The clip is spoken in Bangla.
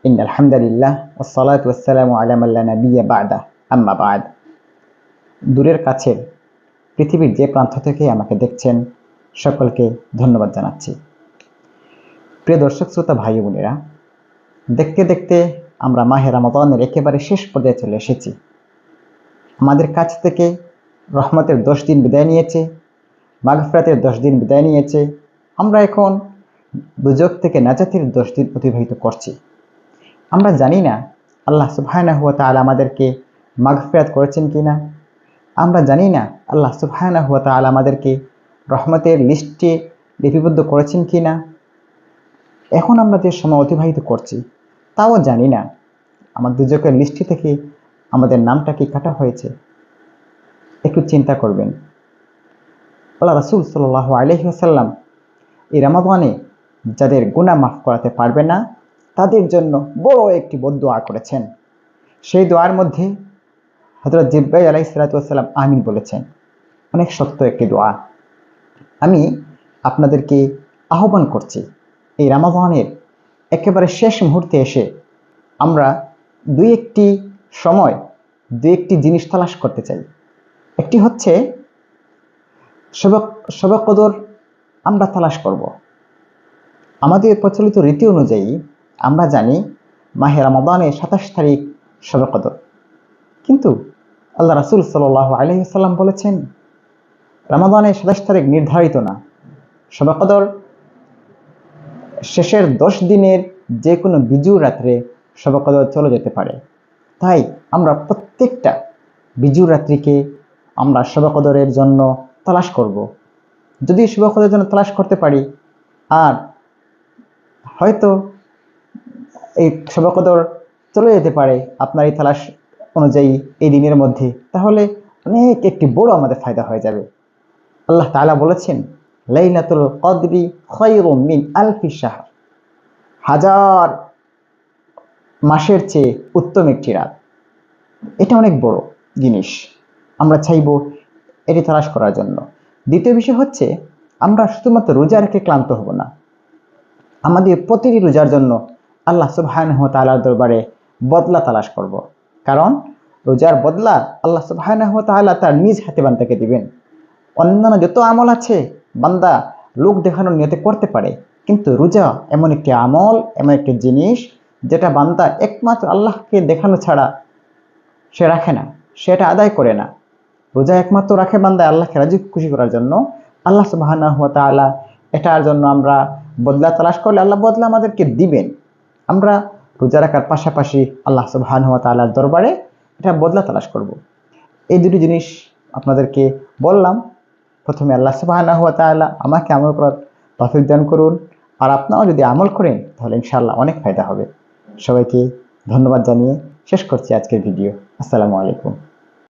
ইন্নাল হামদালিল্লাহ ওয়াসসালাতু ওয়াসসালামু আলা মান লা নাবিয়্যা বা'দা আম্মা বা'দ। দূরের কাছে পৃথিবীর যে প্রান্ত থেকে আমাকে দেখছেন সকলকে ধন্যবাদ জানাচ্ছি। প্রিয় দর্শক শ্রোতা ভাই বোনেরা, দেখতে দেখতে আমরা মাহে রমাদানের একেবারে শেষ পর্যায়ে চলে এসেছি। আমাদের কাছ থেকে রহমতের 10 দিন বিদায় নিয়েছে, মাগফিরাতের 10 দিন বিদায় নিয়েছে। আমরা এখন দুজক থেকে নাজাতের 10 দিন অতিবাহিত করছি। আমরা জানি না আল্লাহ সুবহানাহু ওয়া তাআলা আমাদেরকে মাগফিরাত করেছেন কিনা। আমরা জানি না আল্লাহ সুবহানাহু ওয়া তাআলা আমাদেরকে রহমতের লিস্টে লিপিবদ্ধ করেছেন কিনা। এখন আমরা যে সময় অতিবাহিত করছি তাও জানি না আমার দুজকের লিস্টে থেকে আমাদের নামটা কি কাটা হয়েছে। একটু চিন্তা করবেন। আল্লাহ রাসূল সাল্লাল্লাহু আলাইহি ওয়াসাল্লাম এই রমাদানে যাদের গুনাহ মাফ করাতে পারবে না তাদের জন্য বড় একটি বদদোয়া করেছেন। সেই দোয়ার মধ্যে হযরত জিবরাইল আলাইহিস সালাতু ওয়াস সালাম আমিন বলেছেন। অনেক শক্ত একটি দোয়া। আমি আপনাদেরকে আহ্বান করছি, এই রমাদানের একেবারে শেষ মুহূর্তে এসে আমরা দুই একটি জিনিস তালাশ করতে চাই। একটি হচ্ছে শবে কদর আমরা তালাশ করব। আমাদের প্রচলিত রীতি অনুযায়ী আমরা জানি মাহে রমাদানের 27 তারিখ শবে কদর, কিন্তু আল্লাহ রাসূল সাল্লাল্লাহু আলাইহি ওয়াসাল্লাম বলেছেন রমাদানের 27 তারিখ নির্ধারিত না। শবে কদর শেষের 10 দিনের যে কোনো বিজুর রাত্রে শবে কদর চলে যেতে পারে। তাই আমরা প্রত্যেকটা বিজুর রাত্রিকে আমরা শবে কদরের জন্য তালাশ করব। যদি শবে কদরের জন্য তালাশ করতে পারি আর হয়তো এই শবে কদর চলে যেতে পারে আপনার এই তালাশ অনুযায়ী এই দিনের মধ্যে, তাহলে অনেক একটি বড় আমাদের ফায়দা হয়ে যাবে। আল্লাহ তাআলা বলেছেন লাইলাতুল কদরি খায়রুম মিন আলফি শাহর, হাজার মাসের চেয়ে উত্তম একটি রাত। এটা অনেক বড় জিনিস, আমরা চাইব এটি তালাশ করার জন্য। দ্বিতীয় বিষয় হচ্ছে আমরা শুধুমাত্র রোজা রেখে ক্লান্ত হব না, আমাদের প্রতিটি রোজার জন্য আল্লাহ সুবহানাহু ওয়া তাআলার দরবারে বদলা তালাশ করব। কারণ রোজার বদলা আল্লাহ সুবহানাহু ওয়া তাআলা তার নিজ হাতে বান্দাকে দিবেন। অন্যান্য যত আমল আছে বান্দা লোক দেখানোর নিয়তে করতে পারে, কিন্তু রোজা এমন একটি আমল, এমন একটি জিনিস যেটা বান্দা একমাত্র আল্লাহকে দেখানো ছাড়া সে রাখে না, সেটা আদায় করে না। রোজা একমাত্র রাখে বান্দা আল্লাহকে রাজি খুশি করার জন্য। আল্লাহ সুবহানাহু ওয়া তাআলা এটার জন্য আমরা বদলা তালাশ করলে আল্লাহ বদলা আমাদেরকে দিবেন। আমরা রোজা রাখার পাশাপাশি আল্লাহ সুবহানাহু ওয়া তাআলার দরবারে এটা বদলা তালাশ করব। এই দুটি জিনিস আপনাদেরকে বললাম। প্রথমে আল্লাহ সুবহানাহু ওয়া তাআলা আমাকে আমল করার তৌফিক দান করুন, আর আপনারাও যদি আমল করেন তাহলে ইনশাআল্লাহ অনেক ফায়দা হবে। সবাইকে ধন্যবাদ জানিয়ে শেষ করছি আজকের ভিডিও। আসসালামু আলাইকুম।